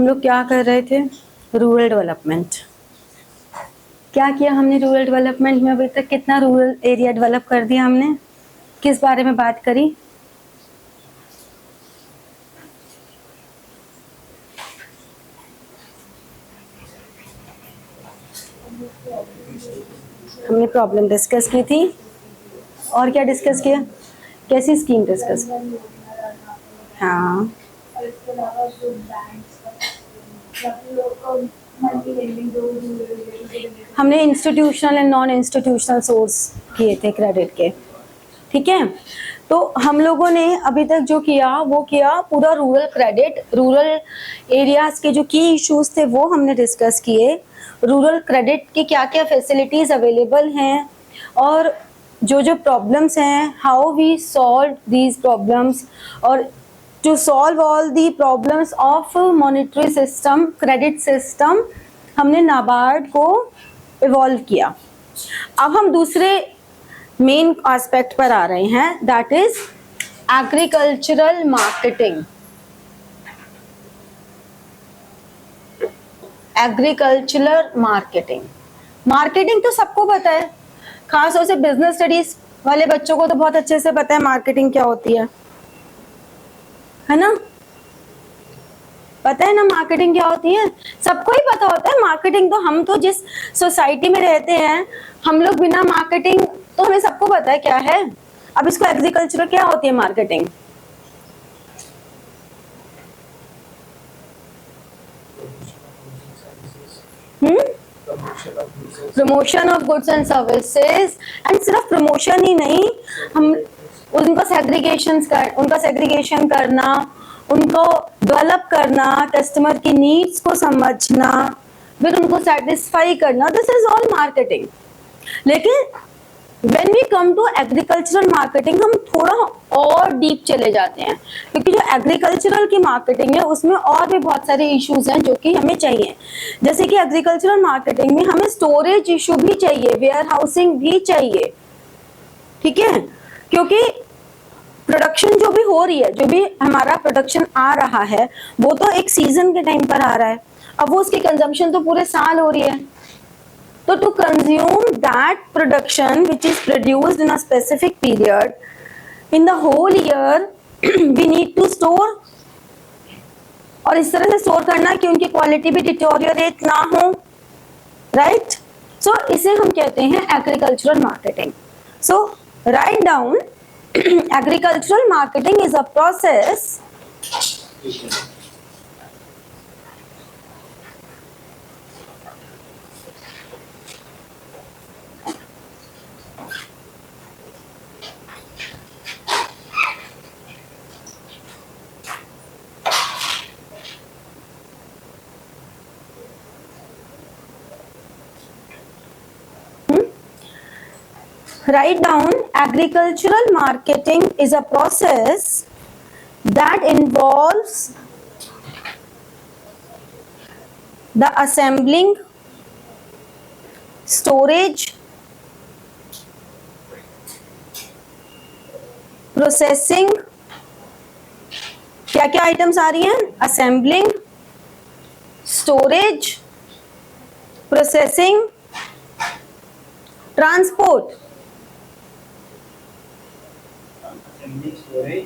हम लोग क्या कर रहे थे? Rural development. क्या किया हमने रूरल डेवलपमेंट में? अभी तक कितना रूरल एरिया डेवलप कर दिया हमने? किस बारे में बात करी? हमने प्रॉब्लम डिस्कस की थी और क्या डिस्कस किया? कैसी स्कीम डिस्कस? हाँ, हमने institutional and non institutional source किए थे क्रेडिट के। ठीक है, तो हम लोगों ने अभी तक जो किया वो किया पूरा रूरल क्रेडिट, रूरल एरियाज के जो की इश्यूज थे वो हमने डिस्कस किए। रूरल क्रेडिट की क्या क्या फैसिलिटीज अवेलेबल हैं और जो जो प्रॉब्लम्स हैं, how we solve these problems, और to solve all the problems of monetary system, credit system, हमने नाबार्ड को इवॉल्व किया। अब हम दूसरे मेन एस्पेक्ट पर आ रहे हैं, that is agricultural marketing. Agricultural marketing, marketing तो सबको पता है, खास तौर से बिजनेस स्टडीज वाले बच्चों को तो बहुत अच्छे से पता है मार्केटिंग क्या होती है ना? पता है ना मार्केटिंग क्या होती है? सबको ही पता होता है मार्केटिंग। तो हम तो जिस सोसाइटी में रहते हैं, हम लोग बिना मार्केटिंग तो हमें सबको पता है क्या है। अब इसको एग्रीकल्चर क्या होती है marketing? Promotion of goods and services. And सिर्फ प्रमोशन ही नहीं, हम उनका सेग्रीगेशन करना, उनको डेवलप करना, कस्टमर की नीड्स को समझना, फिर उनको सेटिस्फाई करना, दिस इज ऑल मार्केटिंग। लेकिन when we come to agricultural marketing, हम थोड़ा और डीप चले जाते हैं, क्योंकि जो एग्रीकल्चरल की मार्केटिंग है उसमें और भी बहुत सारे इश्यूज हैं जो कि हमें चाहिए। जैसे कि एग्रीकल्चरल मार्केटिंग में हमें स्टोरेज इशू भी चाहिए, वेयर हाउसिंग भी चाहिए। ठीक है, क्योंकि प्रोडक्शन जो भी हो रही है, जो भी हमारा प्रोडक्शन आ रहा है, वो तो एक सीजन के टाइम पर आ रहा है, अब वो उसकी कंजम्पशन तो पूरे साल हो रही है। तो to consume that production which is produced in a specific period in the whole year we need to store, और इस तरह से स्टोर करना कि उनकी क्वालिटी भी डिटोरियोरेट ना हो, राइट? सो इसे हम कहते हैं agricultural marketing. So write down, agricultural marketing is a process Write down, agricultural marketing is a process that involves the assembling, storage, processing, क्या क्या आइटम्स आ रही हैं? Assembling, storage, processing, transport.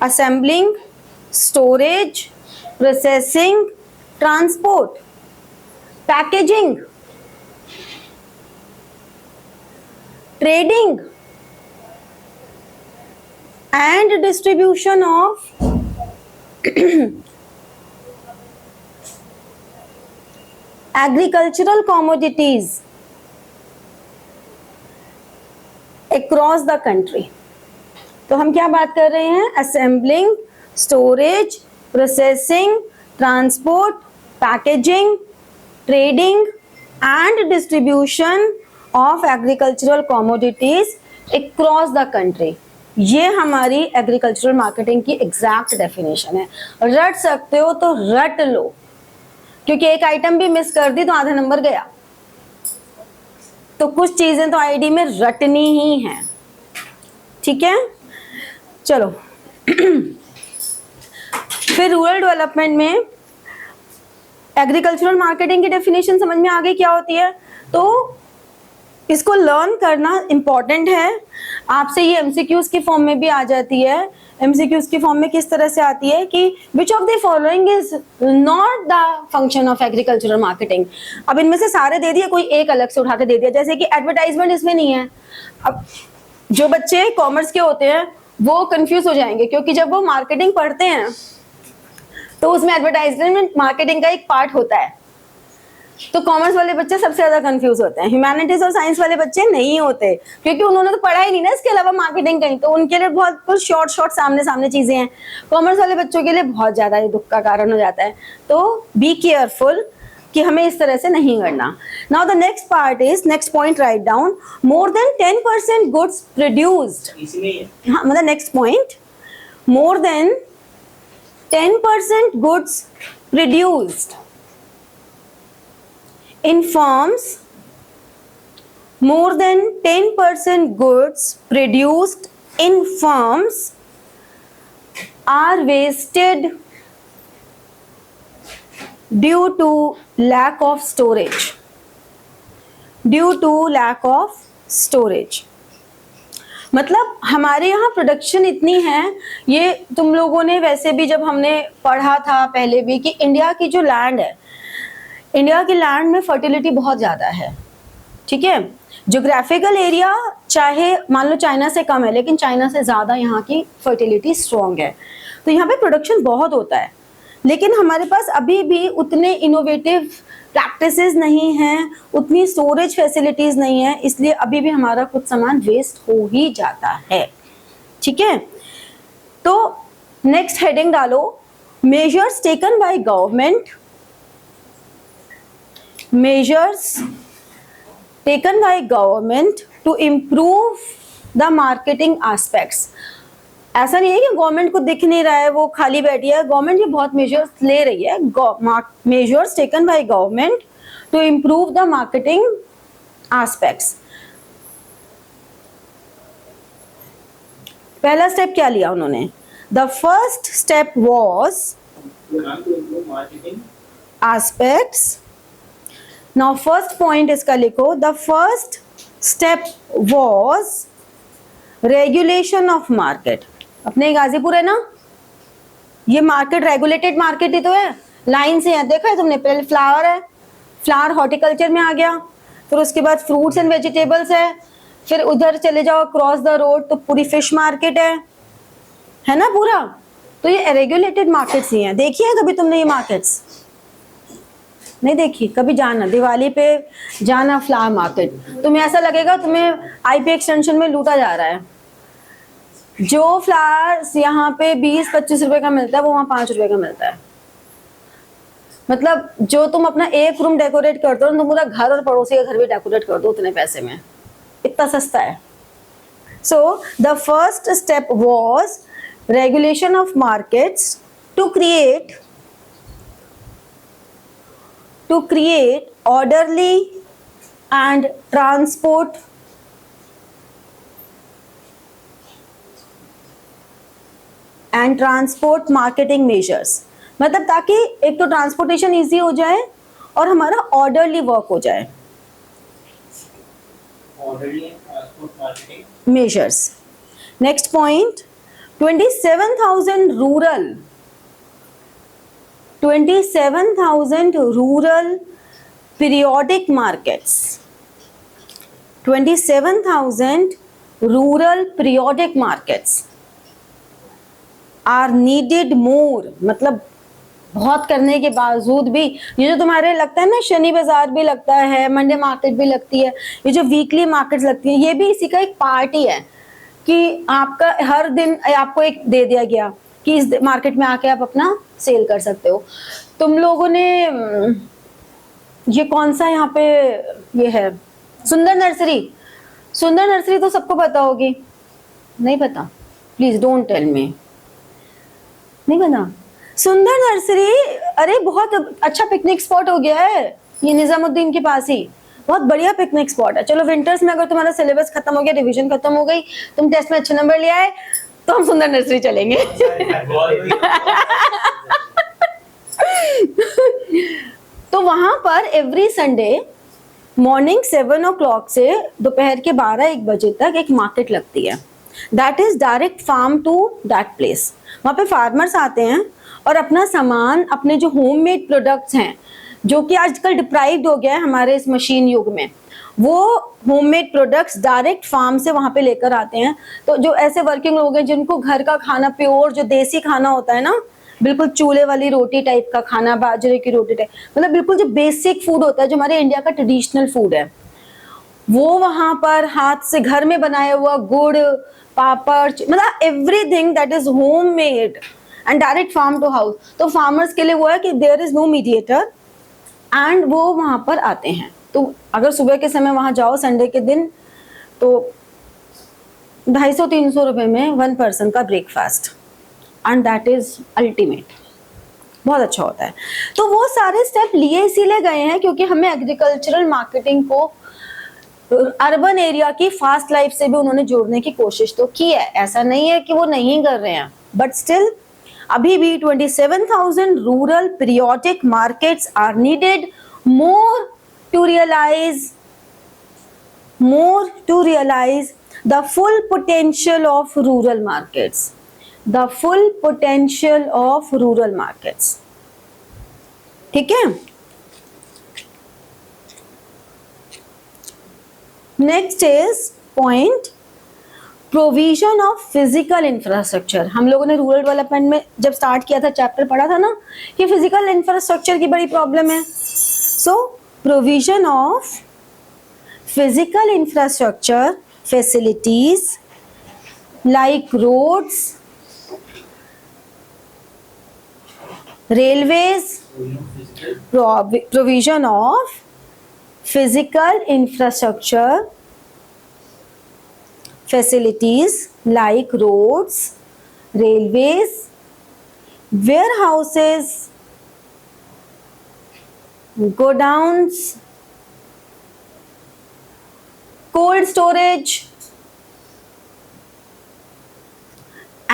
assembling, storage, processing, transport, packaging, trading and distribution of agricultural commodities across the country। तो हम क्या बात कर रहे हैं? Assembling, storage, processing, transport, packaging, trading and distribution of agricultural commodities across the country. ये हमारी agricultural marketing की एग्जैक्ट डेफिनेशन है। रट सकते हो तो रट लो, क्योंकि एक आइटम भी मिस कर दी तो आधा नंबर गया। तो कुछ चीजें तो आईडी में रटनी ही है। ठीक है, चलो फिर रूरल डेवलपमेंट में एग्रीकल्चरल मार्केटिंग की डेफिनेशन समझ में आ गई क्या होती है? तो इसको लर्न करना इम्पॉर्टेंट है। आपसे ये एमसीक्यूज की फॉर्म में भी आ जाती है। एमसीक्यूज की फॉर्म में किस तरह से आती है कि which of the following is not the function of agricultural marketing. अब इनमें से सारे दे दिए, कोई एक अलग से उठा के दे दिया, जैसे कि एडवर्टाइजमेंट इसमें नहीं है। अब जो बच्चे कॉमर्स के होते हैं वो कंफ्यूज हो जाएंगे, क्योंकि जब वो मार्केटिंग पढ़ते हैं तो उसमें एडवर्टाइजमेंट मार्केटिंग का एक पार्ट होता है। तो कॉमर्स वाले बच्चे सबसे ज्यादा कंफ्यूज होते हैं। ह्यूमैनिटीज और साइंस वाले बच्चे नहीं होते, क्योंकि उन्होंने तो पढ़ा ही नहीं ना इसके अलावा मार्केटिंग कहीं, तो उनके लिए बहुत कुछ शॉर्ट सामने सामने चीजें हैं। कॉमर्स वाले बच्चों के लिए बहुत ज्यादा ये दुख का कारण हो जाता है। तो बी केयरफुल कि हमें इस तरह से नहीं करना। Now the next part is, next point write down, more than 10% goods produced. हाँ, मतलब next point, more than 10% goods produced in firms, more than 10% goods produced in firms are wasted due to lack of storage. Due to lack of storage. मतलब हमारे यहाँ production इतनी है, ये तुम लोगों ने वैसे भी जब हमने पढ़ा था पहले भी कि इंडिया की जो लैंड है, इंडिया की लैंड में फर्टिलिटी बहुत ज़्यादा है, ठीक है। ज्योग्राफिकल एरिया चाहे मान लो चाइना से कम है, लेकिन चाइना से ज़्यादा यहाँ की फर्टिलिटी स्ट्रॉन्ग है। तो यहाँ पे प्रोडक्शन बहुत होता है, लेकिन हमारे पास अभी भी उतने इनोवेटिव प्रैक्टिसेस नहीं हैं, उतनी स्टोरेज फैसिलिटीज़ नहीं है, इसलिए अभी भी हमारा कुछ सामान वेस्ट हो ही जाता है, ठीक है। तो नेक्स्ट हेडिंग डालो, measures taken by government, measures taken by government to improve the marketing aspects। ऐसा नहीं है कि गवर्नमेंट को दिख नहीं रहा है, वो खाली बैठी है, गवर्नमेंट ये बहुत मेजर्स ले रही है। measures taken by government to improve the marketing aspects। पहला स्टेप क्या लिया उन्होंने? The first step was aspects। Now first point इसका लिखो, the first step was regulation of market। अपने गाजीपुर है ना, ये मार्केट रेगुलेटेड मार्केट ही तो है, लाइन से है, देखा है तुमने? पहले फ्लावर है, फ्लावर हॉर्टिकल्चर में आ गया, फिर उसके बाद फ्रूट्स एंड वेजिटेबल्स है, फिर उधर चले जाओ क्रॉस द रोड तो पूरी फिश मार्केट है ना पूरा। तो ये रेगुलेटेड मार्केट्स ही हैं। देखिए कभी तुमने ये मार्केट्स? नहीं देखी? कभी जाना, दिवाली पे जाना फ्लावर मार्केट, तुम्हें ऐसा लगेगा तुम्हें आईपी एक्सटेंशन में लूटा जा रहा है। जो फ्लावर्स यहाँ पे 20-25 रुपए का मिलता है वो वहाँ 5 रुपए का मिलता है। मतलब जो तुम अपना एक रूम डेकोरेट करते हो, तुम पूरा घर और पड़ोसी का घर भी डेकोरेट कर दो उतने पैसे में, इतना सस्ता है। So the first step was regulation of markets to create orderly and transport marketing measures। मतलब ताकि एक तो ट्रांसपोर्टेशन इजी हो जाए और हमारा ऑर्डरली वर्क हो जाए। measures। Next point, 27,000 rural periodic markets। 27,000 rural periodic markets are needed more। मतलब बहुत करने के बावजूद भी, ये जो तुम्हारे लगता है ना शनि बाजार भी लगता है, मंडे मार्केट भी लगती है, ये जो वीकली मार्केट्स लगती है, ये भी इसी का एक पार्ट ही है कि आपका हर दिन आपको एक दे दिया गया कि इस मार्केट में आके आप अपना सेल कर सकते हो। तुम लोगों ने ये कौन सा यहाँ पे ये है, सुंदर नर्सरी, सुंदर नर्सरी तो सबको पता होगी, नहीं पता? प्लीज डोंट टेल मी, नहीं पता? सुंदर नर्सरी, अरे बहुत अच्छा पिकनिक स्पॉट हो गया है ये निजामुद्दीन के पास ही, बहुत बढ़िया पिकनिक स्पॉट है। चलो विंटर्स में अगर तुम्हारा सिलेबस खत्म हो गया, रिवीजन खत्म हो गई, तुम टेस्ट में अच्छे नंबर ले आए, तो हम सुंदर नर्सरी चलेंगे। तो वहां पर एवरी संडे मॉर्निंग 7 o'clock से दोपहर के 12-1 बजे तक एक मार्केट लगती है, that is direct farm to that place. वहाँ पे फार्मर्स आते हैं और अपना सामान, अपने जो होममेड प्रोडक्ट्स हैं जो कि आजकल डिप्राइव्ड हो गया है हमारे इस मशीन युग में, वो होममेड प्रोडक्ट्स डायरेक्ट फार्म से वहाँ पे लेकर आते हैं। तो जो ऐसे वर्किंग लोग हैं जिनको घर का खाना, प्योर जो देसी खाना होता है ना, बिल्कुल चूल्हे वाली रोटी टाइप का खाना, बाजरे की रोटी टाइप, मतलब बिल्कुल जो बेसिक फूड होता है जो हमारे इंडिया का ट्रेडिशनल फूड है, वो वहां पर हाथ से घर में बनाया हुआ गुड़, पापड़, मतलब everything that is homemade and direct farm to house. तो फार्मर्स के लिए वो है कि there is no mediator and वो वहां पर आते हैं। तो अगर सुबह के समय वहां जाओ संडे के दिन तो 250-300 रुपए में 1 पर्सन का breakfast, and that is ultimate, बहुत अच्छा होता है। तो वो सारे स्टेप लिए इसीलिए गए हैं क्योंकि हमें एग्रीकल्चरल मार्केटिंग को अर्बन एरिया की फास्ट लाइफ से भी उन्होंने जोड़ने की कोशिश तो की है, ऐसा नहीं है कि वो नहीं कर रहे हैं, बट स्टिल अभी भी 27,000 rural periodic markets are needed more to realise the full potential of rural markets, the full potential of rural markets. ठीक है, next is point provision of physical infrastructure. हम लोगों ने रूरल डेवलपमेंट में जब start किया था चैप्टर पढ़ा था ना कि फिजिकल इंफ्रास्ट्रक्चर की बड़ी प्रॉब्लम है। So provision of physical infrastructure facilities like roads, railways, provision of physical infrastructure facilities like roads, railways, warehouses, godowns, cold storage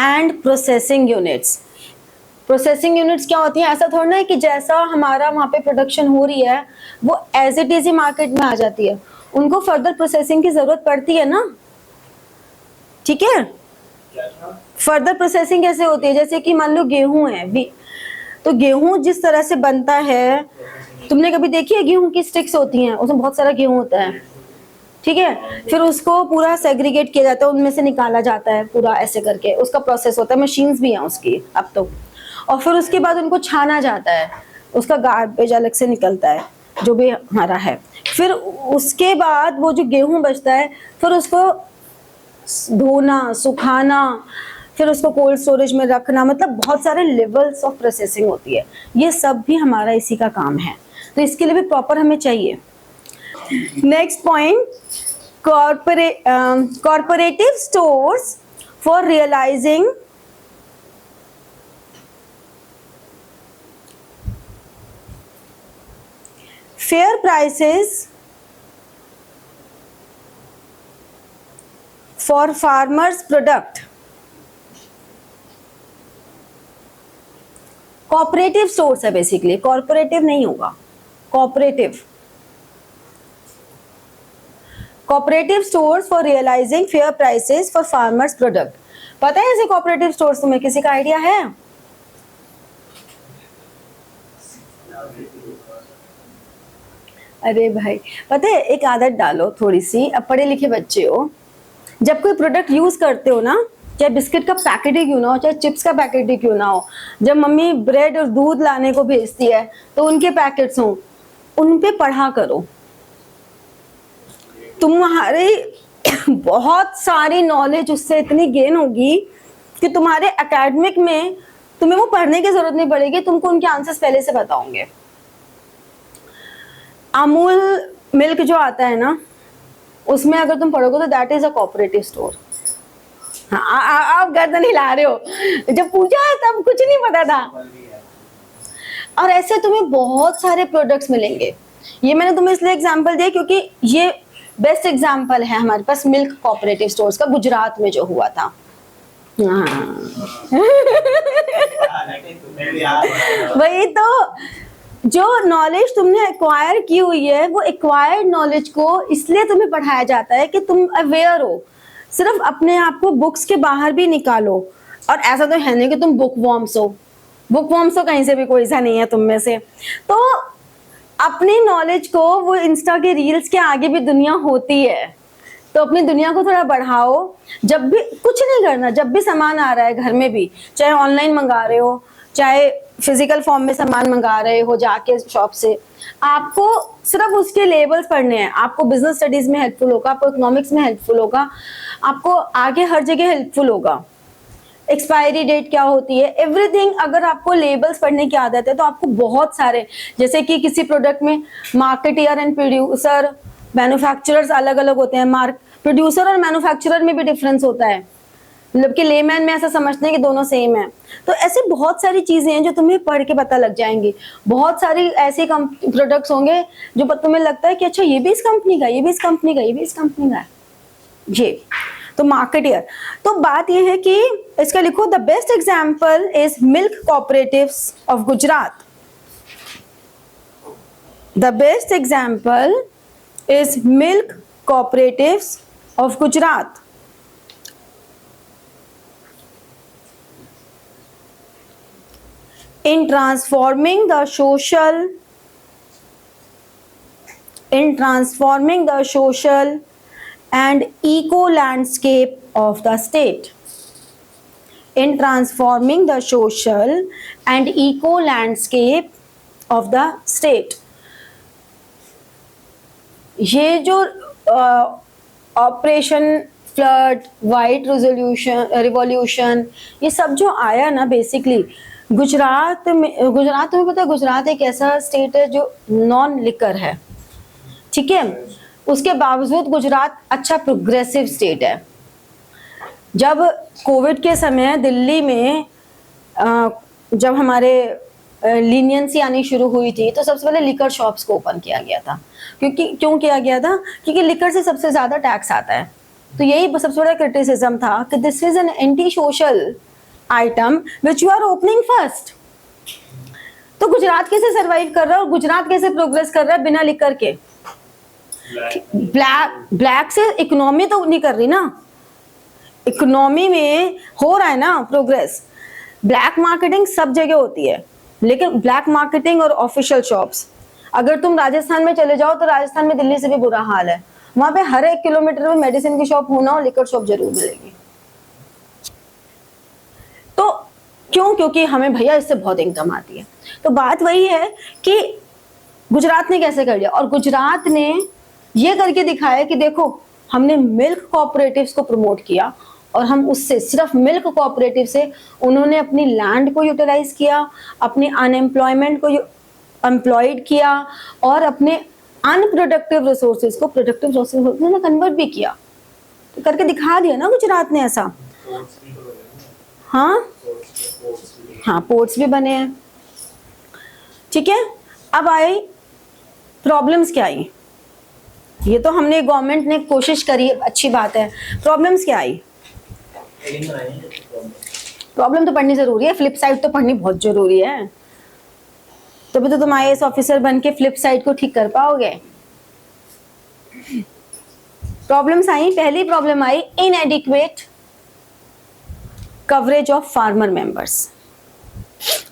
and processing units। Processing units क्या होती हैं? ऐसा थोड़ा ना है कि जैसा हमारा वहाँ पे प्रोडक्शन हो रही है वो एज इट इज ही मार्केट में आ जाती है, उनको फर्दर प्रोसेसिंग की जरूरत पड़ती है ना। ठीक है, फर्दर प्रोसेसिंग कैसे होती है? जैसे कि मान लो गेहूं है भी, तो गेहूं जिस तरह से बनता है, तुमने कभी देखी है गेहूं की स्टिक्स होती हैं, उसमें बहुत सारा गेहूं होता है, ठीक है, फिर उसको पूरा सेग्रीगेट किया जाता है, उनमें से निकाला जाता है पूरा ऐसे करके, उसका प्रोसेस होता है, मशीन्स भी हैं उसकी अब तो, और फिर उसके बाद उनको छाना जाता है, उसका गार्बेज अलग से निकलता है जो भी हमारा है, फिर उसके बाद वो जो गेहूं बचता है फिर उसको धोना, सुखाना, फिर उसको कोल्ड स्टोरेज में रखना, मतलब बहुत सारे लेवल्स ऑफ प्रोसेसिंग होती है। ये सब भी हमारा इसी का काम है, तो इसके लिए भी प्रॉपर हमें चाहिए। Next point, corporative stores for realising fair prices for farmers product। Cooperative stores है बेसिकली, कॉर्पोरेटिव नहीं होगा, cooperative stores for realising fair prices for farmers product. पता है ऐसे कोऑपरेटिव स्टोर्स तुम्हें किसी का आइडिया है? अरे भाई पता है, एक आदत डालो थोड़ी सी, अब पढ़े लिखे बच्चे हो, जब कोई प्रोडक्ट यूज करते हो ना, चाहे बिस्किट का पैकेट ही क्यों ना हो, चाहे चिप्स का पैकेट ही क्यों ना हो, जब मम्मी ब्रेड और दूध लाने को भेजती है तो उनके पैकेट्स हो, उन पे पढ़ा करो, तुम्हारे बहुत सारी नॉलेज उससे इतनी गेन होगी कि तुम्हारे एकेडमिक में तुम्हें वो पढ़ने की जरूरत नहीं पड़ेगी, तुमको उनके आंसर्स पहले से पता होंगे। अमूल मिल्क जो आता है ना, उसमें अगर तुम पढ़ोगे तो that is a cooperative store. हाँ, आप गर्दन हिला रहे हो, जब पूछा तब कुछ नहीं पता था। और ऐसे तुम्हें बहुत सारे प्रोडक्ट्स मिलेंगे, ये मैंने तुम्हें इसलिए एग्जांपल दिया क्योंकि ये बेस्ट एग्जांपल है हमारे पास मिल्क कोऑपरेटिव स्टोर्स का, गुजरात में जो हुआ था। वही तो, जो नॉलेज तुमने एक्वायर की हुई है, वो एक्वायर्ड नॉलेज को इसलिए तुम्हें पढ़ाया जाता है कि तुम अवेयर हो। सिर्फ अपने आप को बुक्स के बाहर भी निकालो। और ऐसा तो है नहीं कि तुम बुक वॉर्म्स हो, बुक वॉर्म्स तो कहीं से भी कोई सा नहीं है तुम में से। तो अपनी नॉलेज को, वो इंस्टा के रील्स के आगे भी दुनिया होती है, तो अपनी दुनिया को थोड़ा बढ़ाओ। जब भी कुछ नहीं करना, जब भी सामान आ रहा है घर में भी, चाहे ऑनलाइन मंगा रहे हो, चाहे फिजिकल फॉर्म में सामान मंगा रहे हो जाके शॉप से, आपको सिर्फ उसके लेबल्स पढ़ने हैं। आपको बिजनेस स्टडीज में हेल्पफुल होगा, आपको इकोनॉमिक्स में हेल्पफुल होगा, आपको आगे हर जगह हेल्पफुल होगा। एक्सपायरी डेट क्या होती है, एवरीथिंग। अगर आपको लेबल्स पढ़ने की आदत है तो आपको बहुत सारे, जैसे कि किसी प्रोडक्ट में मार्केटियर एंड प्रोड्यूसर, मैन्युफैक्चरर्स अलग अलग होते हैं। प्रोड्यूसर और मैन्युफैक्चरर में भी डिफरेंस होता है, मतलब कि लेमैन में ऐसा समझते हैं कि दोनों सेम है। तो ऐसे बहुत सारी चीजें हैं जो तुम्हें पढ़ के पता लग जाएंगी। बहुत सारी ऐसे प्रोडक्ट्स होंगे जो तुम्हें लगता है कि अच्छा ये भी इस कंपनी का, ये भी इस कंपनी का, ये भी इस कंपनी का है ये। तो मार्केटियर, तो बात ये है कि इसका लिखो, the best example is milk cooperatives of Gujarat. The best example is milk cooperatives of Gujarat. In transforming the social and eco landscape of the state. In transforming the social and eco landscape of the state. ये जो operation flood, white revolution, ये सब जो आया ना, basically Gujarat में, तुम्हें पता है गुजरात एक ऐसा स्टेट है जो नॉन लिकर है, ठीक है। उसके बावजूद गुजरात अच्छा प्रोग्रेसिव स्टेट है। जब कोविड के समय दिल्ली में जब हमारे लीनियंसी आनी शुरू हुई थी, तो सबसे पहले लिकर शॉप्स को ओपन किया गया था। क्यों किया गया था? क्योंकि लिकर से सबसे ज्यादा टैक्स आता है। तो यही सबसे बड़ा क्रिटिसिज्म था कि this is an anti social item which you are opening first. तो गुजरात कैसे सरवाइव कर रहा है और गुजरात कैसे प्रोग्रेस कर रहा है बिना लिकर के? ब्लैक से इकोनॉमी तो नहीं कर रही ना, इकोनॉमी में हो रहा है ना प्रोग्रेस। ब्लैक मार्केटिंग सब जगह होती है, लेकिन ब्लैक मार्केटिंग और ऑफिशियल शॉप्स, अगर तुम राजस्थान में चले जाओ तो राजस्थान में दिल्ली से भी बुरा हाल है। वहां पे हर 1 किलोमीटर में मेडिसिन की शॉप होना और लिकर शॉप जरूर मिलेगी। तो क्यों? क्योंकि हमें भैया इससे बहुत इनकम आती है। तो बात वही है कि गुजरात ने कैसे कर लिया, और गुजरात ने ये करके दिखाया कि देखो हमने मिल्क कोऑपरेटिव्स को प्रमोट किया, और हम उससे सिर्फ मिल्क कोऑपरेटिव से उन्होंने अपनी लैंड को यूटिलाइज किया, अपने अनएम्प्लॉयमेंट को एम्प्लॉयड किया, और अपने अनप्रोडक्टिव रिसोर्सेज को प्रोडक्टिव रिसोर्सेज में कन्वर्ट भी किया। तो करके दिखा दिया ना गुजरात ने ऐसा। हाँ, पोर्ट्स भी बने हैं, ठीक है। अब आई प्रॉब्लम्स, क्या आई? ये तो हमने, गवर्नमेंट ने कोशिश करी, अच्छी बात है। प्रॉब्लम्स क्या आई? प्रॉब्लम तो पढ़नी जरूरी है, फ्लिप साइड तो पढ़नी बहुत जरूरी है, तभी तो तुम IAS ऑफिसर बन के फ्लिप साइड को ठीक कर पाओगे। प्रॉब्लम्स आई, पहली problem I इनएडिक्वेट coverage of farmer members.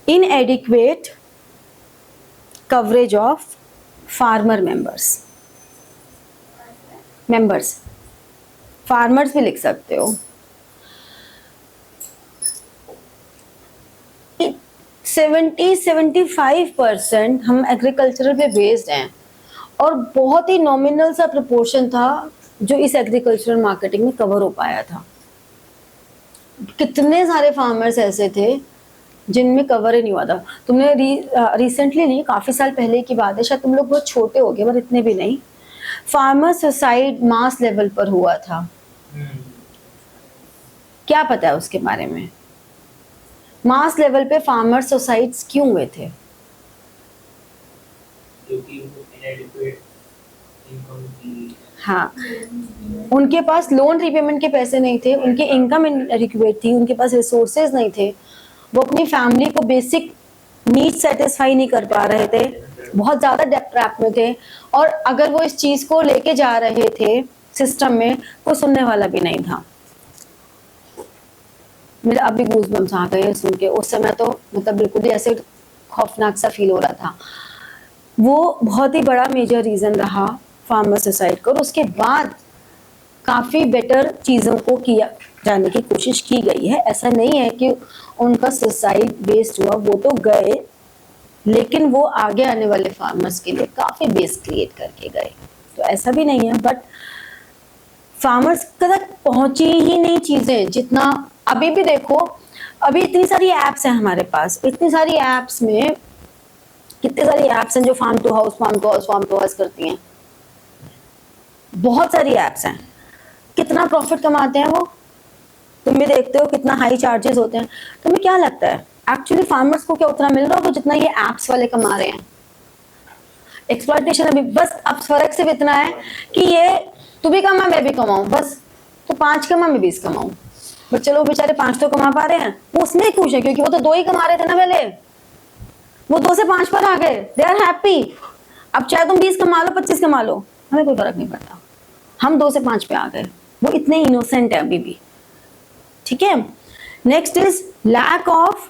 इनएडिक्वेट coverage of farmer members, farmers भी लिख सकते हो। 70-75% हम एग्रीकल्चरल पे बेस्ड हैं, और बहुत ही नॉमिनल सा प्रोपोर्शन था जो इस एग्रीकल्चरल मार्केटिंग में कवर हो पाया था। कितने सारे फार्मर्स ऐसे थे जिनमें कवर ही नहीं हुआ था। तुमने रिसेंटली नहीं, काफी साल पहले की बात है, शायद तुम लोग बहुत छोटे हो गए, पर इतने भी नहीं, फार्मर सुसाइड मास लेवल पर हुआ था। क्या पता है उसके बारे में? मास लेवल पे फार्मर सुसाइड्स क्यों हुए थे? हाँ, उनके पास लोन रिपेमेंट के पैसे नहीं थे, उनकी इनकम इनएडिक्वेट थी, उनके पास रिसोर्सेज नहीं थे, वो अपनी फैमिली को बेसिक नीड सेटिस्फाई नहीं कर पा रहे थे। बहुत ज़्यादा डेट ट्रैप में थे, और अगर वो इस चीज़ को लेके जा रहे थे सिस्टम में, कोई सुनने वाला भी नहीं था। मेरे अभी गूज़बम्स आ गए सुन के, उस समय तो मतलब बिल्कुल ही ऐसे खौफनाक सा फील हो रहा था। वो बहुत ही बड़ा मेजर रीज़न रहा फार्मर सुसाइड का, और उसके बाद काफ़ी बेटर चीज़ों को किया जाने की कोशिश की गई है। ऐसा नहीं है कि उनका सुसाइड बेस्ड हुआ, वो तो गए, लेकिन वो आगे आने वाले फार्मर्स के लिए काफ़ी बेस क्रिएट करके गए, तो ऐसा भी नहीं है। बट फार्मर्स तक पहुंची ही नहीं चीज़ें जितना। अभी भी देखो, अभी इतनी सारी ऐप्स हैं हमारे पास, इतनी सारी ऐप्स में कितनी सारी ऐप्स हैं जो farm to house, farm to house, farm to house करती हैं। बहुत सारी ऐप्स हैं, कितना प्रॉफिट कमाते हैं वो, तुम भी देखते हो कितना हाई चार्जेस होते हैं। तुम्हें क्या लगता है एक्चुअली फार्मर्स को क्या उतना मिल रहा होगा जितना ये ऐप्स वाले कमा रहे हैं? एक्सप्लॉयटेशन अभी बस, अब फर्क सिर्फ इतना है कि ये तू भी कमा मैं भी कमाऊं, बस तो 5 कमा मैं 20 कमाऊं। बट चलो बेचारे 5 तो कमा पा रहे हैं, वो उसमें खुश है क्योंकि वो तो 2 ही कमा रहे थे ना पहले, वो 2 से 5 पर आ गए, दे आर हैप्पी। अब चाहे तुम 20 कमा लो 25 कमा लो, हमें कोई फर्क नहीं पड़ता, हम 2 से 5 पे आ गए। वो इतने इनोसेंट है अभी भी, ठीक है। Next is lack of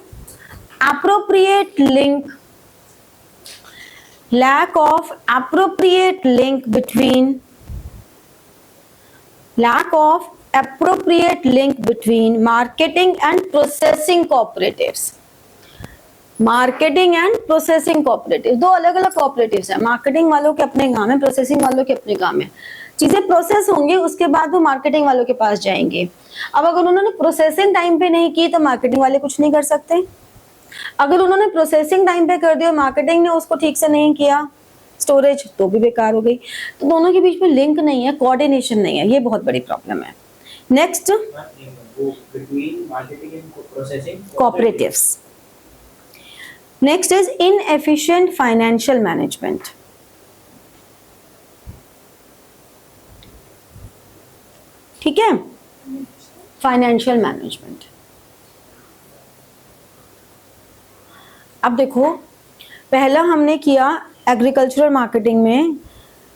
appropriate link, lack of appropriate link between marketing and processing cooperatives। Marketing and processing cooperative, 2 अलग अलग कोऑपरेटिव्स हैं। मार्केटिंग वालों के अपने काम है, प्रोसेसिंग वालों के अपने काम है। चीजें प्रोसेस होंगी, उसके बाद वो मार्केटिंग वालों के पास जाएंगे। अब अगर उन्होंने प्रोसेसिंग टाइम पे नहीं की तो मार्केटिंग वाले कुछ नहीं कर सकते। अगर उन्होंने प्रोसेसिंग टाइम पे कर दिया, मार्केटिंग ने उसको ठीक से नहीं किया, स्टोरेज, तो भी बेकार हो गई। तो दोनों के बीच में लिंक नहीं है, कोऑर्डिनेशन नहीं है, ये बहुत बड़ी प्रॉब्लम है। Next, cooperatives. Next is inefficient financial management. ठीक है, फाइनेंशियल मैनेजमेंट। अब देखो, पहला हमने किया एग्रीकल्चरल मार्केटिंग में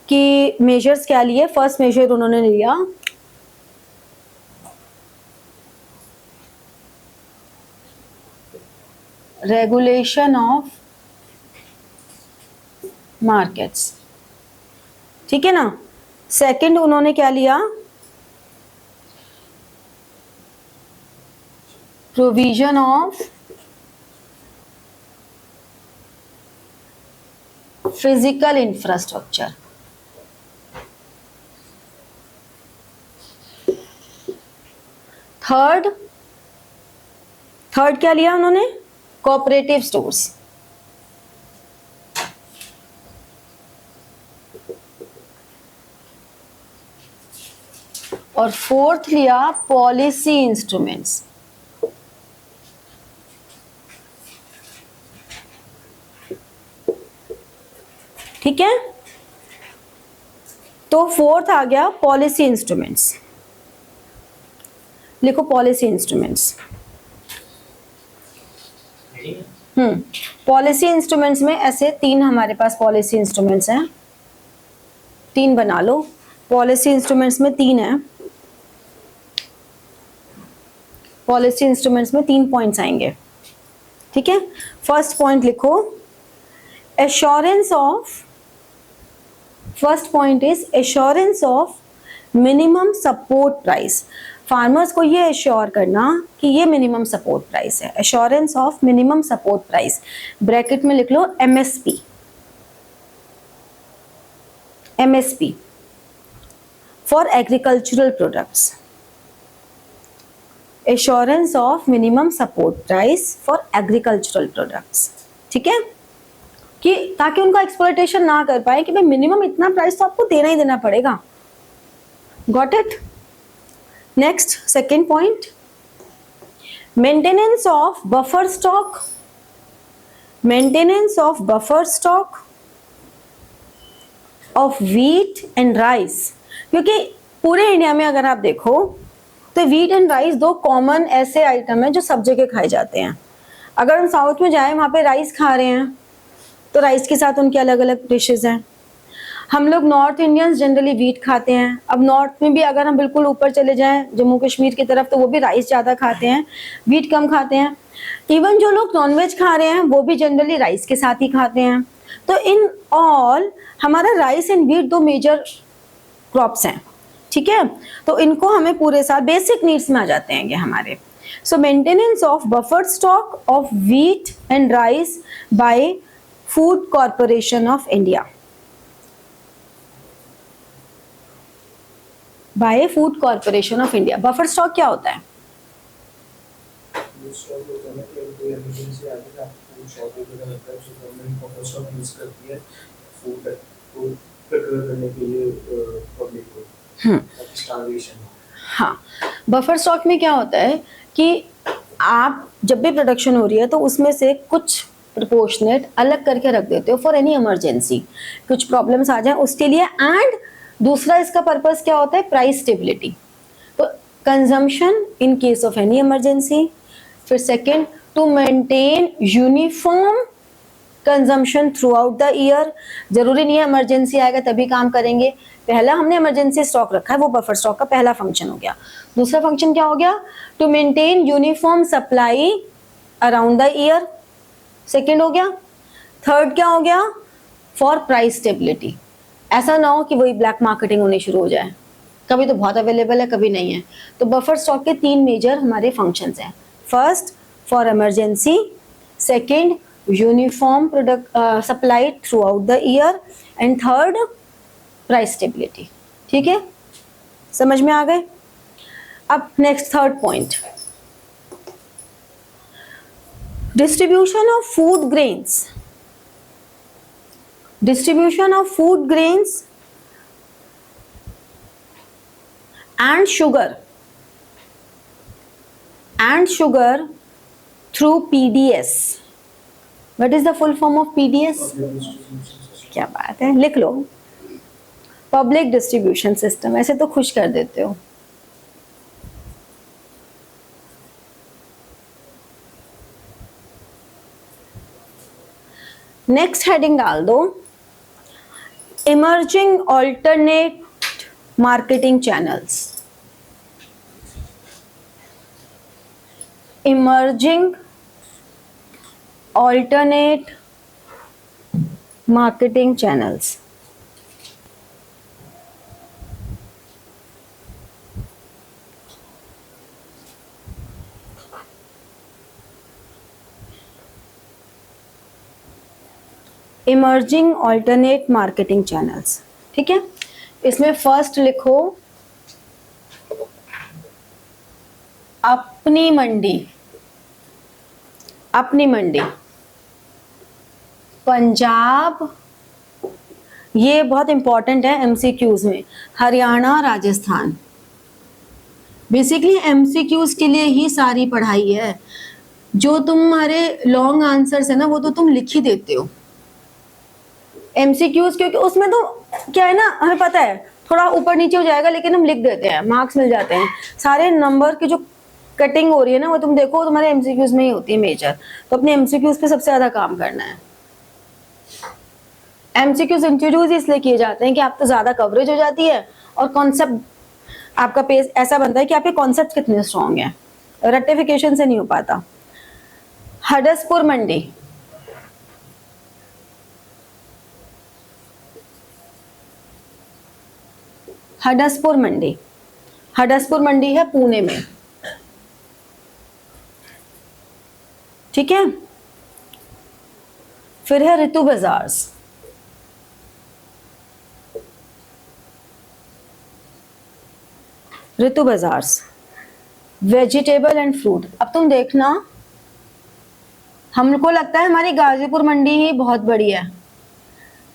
कि मेजर्स क्या लिए। फर्स्ट मेजर उन्होंने लिया रेगुलेशन ऑफ मार्केट्स, ठीक है ना। सेकंड उन्होंने क्या लिया, provision of physical infrastructure. Third क्या लिया उन्होंने, कोऑपरेटिव स्टोर्स। और फोर्थ लिया पॉलिसी इंस्ट्रूमेंट्स। ठीक है, तो फोर्थ आ गया पॉलिसी इंस्ट्रूमेंट्स। लिखो पॉलिसी इंस्ट्रूमेंट्स। पॉलिसी इंस्ट्रूमेंट्स में ऐसे 3 हमारे पास पॉलिसी इंस्ट्रूमेंट्स हैं, 3 बना लो। पॉलिसी इंस्ट्रूमेंट्स में 3 है, पॉलिसी इंस्ट्रूमेंट्स में 3 पॉइंट्स आएंगे। ठीक है, फर्स्ट पॉइंट लिखो, assurance of, first point is assurance of minimum support price. Farmers को ये एश्योर करना कि ये मिनिमम सपोर्ट प्राइस है, assurance of minimum support price. Bracket में लिख लो MSP, MSP for agricultural products, assurance of minimum support price for agricultural products. ठीक है, कि ताकि उनका एक्सप्लॉयटेशन ना कर पाए कि भाई मिनिमम इतना प्राइस तो आपको देना ही देना पड़ेगा। Got it. Next, second point, maintenance of buffer stock, maintenance of buffer stock of wheat and rice. क्योंकि पूरे इंडिया में अगर आप देखो तो व्हीट एंड राइस 2 कॉमन ऐसे आइटम हैं जो सब जगह खाए जाते हैं। अगर हम साउथ में जाएं, वहां पे राइस खा रहे हैं, तो राइस के साथ उनके अलग अलग डिशेज हैं। हम लोग नॉर्थ इंडियंस जनरली वीट खाते हैं। अब नॉर्थ में भी अगर हम बिल्कुल ऊपर चले जाएं जम्मू कश्मीर की तरफ, तो वो भी राइस ज़्यादा खाते हैं, वीट कम खाते हैं। इवन जो लोग नॉनवेज खा रहे हैं वो भी जनरली राइस के साथ ही खाते हैं। तो इन ऑल हमारा राइस एंड वीट दो मेजर क्रॉप्स हैं, ठीक है। तो इनको हमें पूरे साल बेसिक नीड्स में आ जाते हैं ये हमारे। So maintenance of buffer stock of wheat and rice by food corporation of India, by food corporation of India. Buffer stock क्या होता है? हाँ, बफर स्टॉक में क्या होता है कि आप जब भी प्रोडक्शन हो रही है तो उसमें से कुछ प्रोपोर्शनेट अलग करके रख देते हो फॉर एनी इमरजेंसी, कुछ प्रॉब्लम्स आ जाए उसके लिए। एंड दूसरा इसका पर्पस क्या होता है? प्राइस स्टेबिलिटी, तो consumption in case of any emergency. फिर second, to maintain uniform consumption throughout the year. जरूरी नहीं है इमरजेंसी आएगा तभी काम करेंगे, पहला हमने इमरजेंसी स्टॉक रखा है, वो बफर स्टॉक का पहला फंक्शन हो गया। दूसरा फंक्शन क्या हो गया? To maintain uniform supply around the year, second हो गया। थर्ड क्या हो गया? फॉर प्राइस स्टेबिलिटी, ऐसा ना हो कि वही ब्लैक मार्केटिंग होनी शुरू हो जाए, कभी तो बहुत अवेलेबल है कभी नहीं है। तो बफर स्टॉक के तीन मेजर हमारे फंक्शंस हैं। First, for emergency. Second, uniform product supply through out the year. And third, price stability. ठीक है, समझ में आ गए? अब next third point, distribution of food grains, distribution of food grains and sugar through PDS. What is the full form of PDS? क्या बात है, लिख लो, पब्लिक डिस्ट्रीब्यूशन सिस्टम। ऐसे तो खुश कर देते हो। नेक्स्ट हेडिंग डाल दो, emerging alternate marketing channels. Emerging alternate marketing channels. Emerging alternate marketing channels, ठीक है। इसमें फर्स्ट लिखो अपनी मंडी। अपनी मंडी पंजाब, ये बहुत इंपॉर्टेंट है एमसीक्यूज में। हरियाणा, राजस्थान, बेसिकली एमसीक्यूज के लिए ही सारी पढ़ाई है। जो तुम्हारे लॉन्ग आंसर्स है ना वो तो तुम लिख ही देते हो। एमसीक्यूज क्योंकि उसमें तो क्या है ना, हमें पता है थोड़ा ऊपर नीचे हो जाएगा लेकिन हम लिख देते हैं, मार्क्स मिल जाते हैं। सारे नंबर की जो कटिंग हो रही है ना वो तुम देखो तुम्हारे एमसीक्यूज में ही होती है मेजर। तो अपने एमसीक्यूज पे सबसे ज्यादा काम करना है। एमसीक्यूज इंट्रोड्यूस इसलिए किए जाते हैं कि आप तो ज्यादा कवरेज हो जाती है और कॉन्सेप्ट आपका पेज ऐसा बनता है कि आपके कॉन्सेप्ट कितने स्ट्रॉन्ग हैं, रेक्टिफिकेशन से नहीं हो पाता। हडसपुर मंडी, हडसपुर मंडी, हडसपुर मंडी है पुणे में, ठीक है। फिर है Rythu bazaars, Rythu bazaars vegetable and fruit. अब तुम देखना, हमको लगता है हमारी गाजीपुर मंडी ही बहुत बड़ी है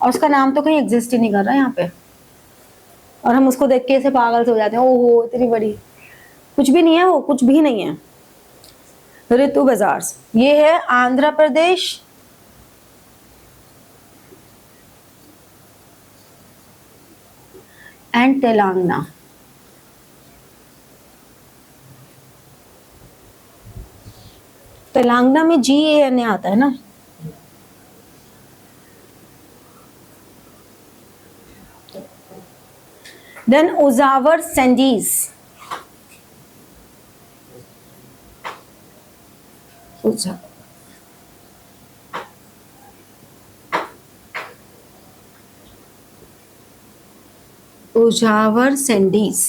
और उसका नाम तो कहीं एग्जिस्ट ही नहीं कर रहा है यहाँ पे, और हम उसको देख के ऐसे पागल से हो जाते हैं, ओहो इतनी बड़ी। कुछ भी नहीं है वो, कुछ भी नहीं है। ऋतु बाजार्स ये है आंध्र प्रदेश, एंड तेलंगाना। तेलंगाना में GANA आता है ना, देन उजावर सैंडीज, उजावर सैंडीज,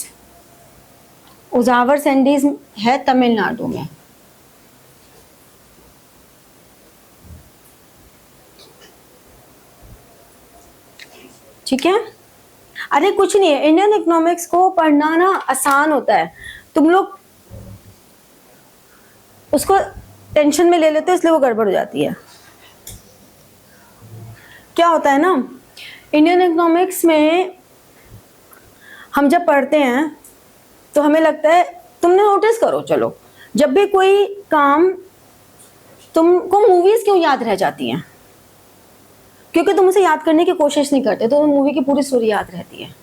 उजावर सैंडीज है तमिलनाडु में। ठीक है, अरे कुछ नहीं है, इंडियन इकोनॉमिक्स को पढ़ना ना आसान होता है, तुम लोग उसको टेंशन में ले लेते हो इसलिए वो गड़बड़ हो जाती है। क्या होता है ना, इंडियन इकोनॉमिक्स में हम जब पढ़ते हैं तो हमें लगता है, तुमने नोटिस करो, चलो जब भी कोई काम, तुमको मूवीज क्यों याद रह जाती हैं? क्योंकि तुम उसे याद करने की कोशिश नहीं करते, तो मूवी की पूरी स्टोरी याद रहती है।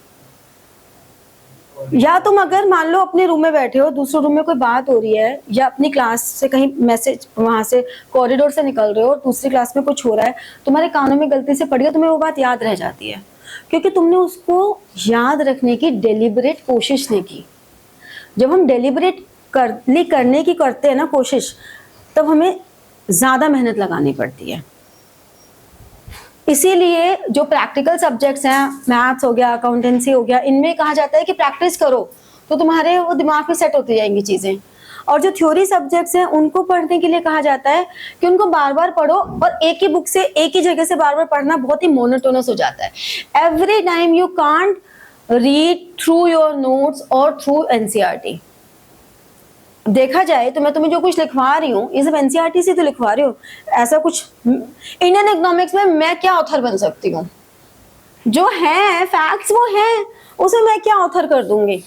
या तुम अगर मान लो अपने रूम में बैठे हो, दूसरे रूम में कोई बात हो रही है, या अपनी क्लास से कहीं मैसेज, वहां से कॉरिडोर से निकल रहे हो और दूसरी क्लास में कुछ हो रहा है, तुम्हारे कानों में गलती से पड़ गया, तुम्हें वो बात याद रह जाती है क्योंकि तुमने उसको याद रखने की डेलिबरेट कोशिश नहीं की। जब हम डेलिबरेट करने की करते हैं ना कोशिश, तब हमें ज्यादा मेहनत लगानी पड़ती है। इसीलिए जो प्रैक्टिकल सब्जेक्ट्स हैं, मैथ्स हो गया, अकाउंटेंसी हो गया, इनमें कहा जाता है कि प्रैक्टिस करो तो तुम्हारे वो दिमाग में सेट होती जाएंगी चीजें। और जो थ्योरी सब्जेक्ट्स हैं उनको पढ़ने के लिए कहा जाता है कि उनको बार बार पढ़ो, और एक ही बुक से एक ही जगह से बार बार पढ़ना बहुत ही मोनोटोनस हो जाता है। Every time you can't read through your notes और थ्रू एनसीईआरटी। देखा जाए तो मैं तुम्हें जो कुछ लिखवा रही हूँ ये सब एनसीईआरटी से तो लिखवा रही हूँ, ऐसा कुछ इंडियन इकोनॉमिक्स में मैं क्या ऑथर बन सकती हूँ? जो है फैक्ट्स वो है, उसे मैं क्या ऑथर कर दूंगी?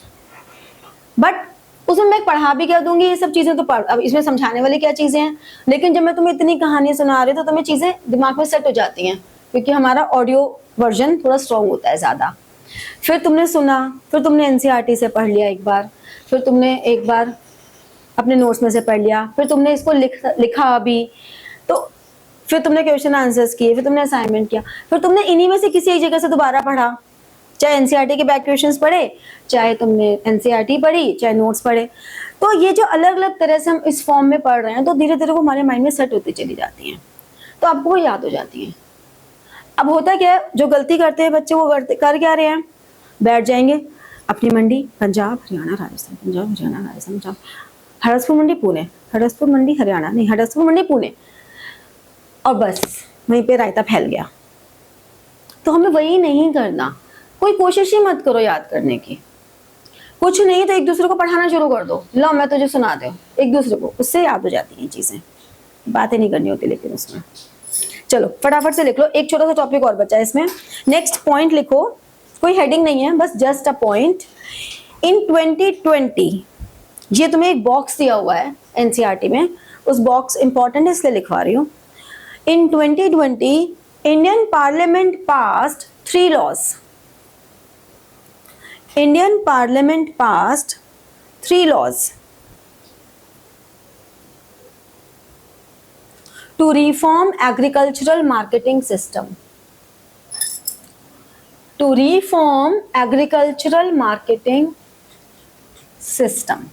बट उसमें मैं पढ़ा भी क्या दूंगी? ये सब चीजें तो अब इसमें समझाने वाली क्या चीजें हैं? लेकिन जब मैं तुम्हें इतनी कहानी सुना रही हूँ तो तुम्हें चीजें दिमाग में सेट हो जाती हैं, क्योंकि हमारा ऑडियो वर्जन थोड़ा स्ट्रॉन्ग होता है ज्यादा। फिर तुमने सुना, फिर तुमने एनसीईआरटी से पढ़ लिया एक बार, फिर तुमने एक बार अपने नोट्स में से पढ़ लिया, फिर तुमने इसको लिखा भी, तो फिर तुमने क्वेश्चन आंसर्स किए, फिर तुमने असाइनमेंट किया, फिर तुमने इन्हीं में से किसी एक जगह से दोबारा पढ़ा, चाहे एनसीईआरटी के बैक क्वेश्चंस पढ़े, चाहे तुमने एनसीईआरटी पढ़ी, चाहे नोट्स पढ़े। तो ये जो अलग अलग तरह से हम इस फॉर्म में पढ़ रहे हैं, तो धीरे धीरे वो हमारे माइंड में सेट होती चली जाती हैं, तो आपको वो याद हो जाती है। अब होता क्या है, जो गलती करते हैं बच्चे, वो कर क्या रहे हैं, बैठ जाएंगे अपनी मंडी, पंजाब हरियाणा राजस्थान, पंजाब हरियाणा राजस्थान, पंजाब, हरसपुर मंडी पुणे, हरसपुर मंडी हरियाणा, नहीं हरसपुर मंडी पुणे, और बस वहीं पे रायता फैल गया। तो हमें वही नहीं करना, कोई कोशिश ही मत करो याद करने की। कुछ नहीं तो एक दूसरे को पढ़ाना शुरू कर दो, लो मैं तुझे सुना दो, एक दूसरे को, उससे याद हो जाती हैं चीजें, बातें नहीं करनी होती लेकिन उसमें। चलो फटाफट से लिख लो, एक छोटा सा टॉपिक और बचा है इसमें। नेक्स्ट पॉइंट लिखो, कोई हेडिंग नहीं है, बस जस्ट अ पॉइंट। इन 2020, ये तुम्हें एक बॉक्स दिया हुआ है एनसीईआरटी में, उस बॉक्स इंपॉर्टेंट है इसलिए लिखवा रही हूँ। In 2020 Indian parliament passed 3 laws. Indian parliament passed 3 laws to reform agricultural marketing system, to reform agricultural marketing system.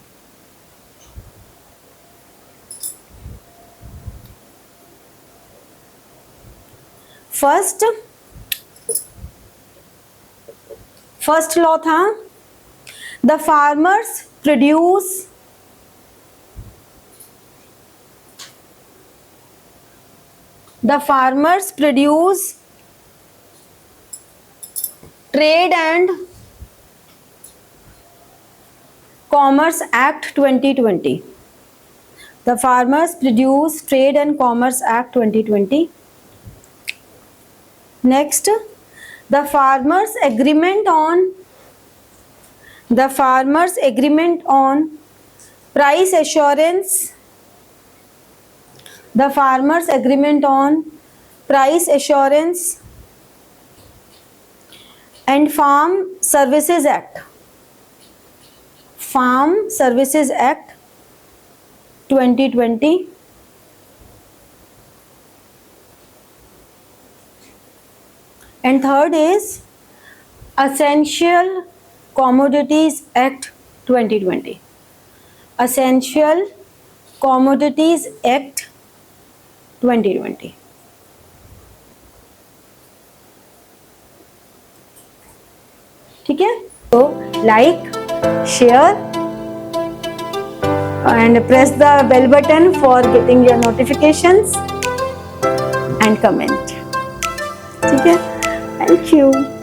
First law था, the farmers produce trade and commerce act 2020, the farmers produce trade and commerce act 2020। Next, the farmers agreement on price assurance, the farmers agreement on price assurance and Farm Services Act 2020। And third is essential Commodities Act 2020, Essential Commodities Act 2020. ठीक है, तो like, share and press the bell button for getting your notifications and comment. ठीक है, thank you.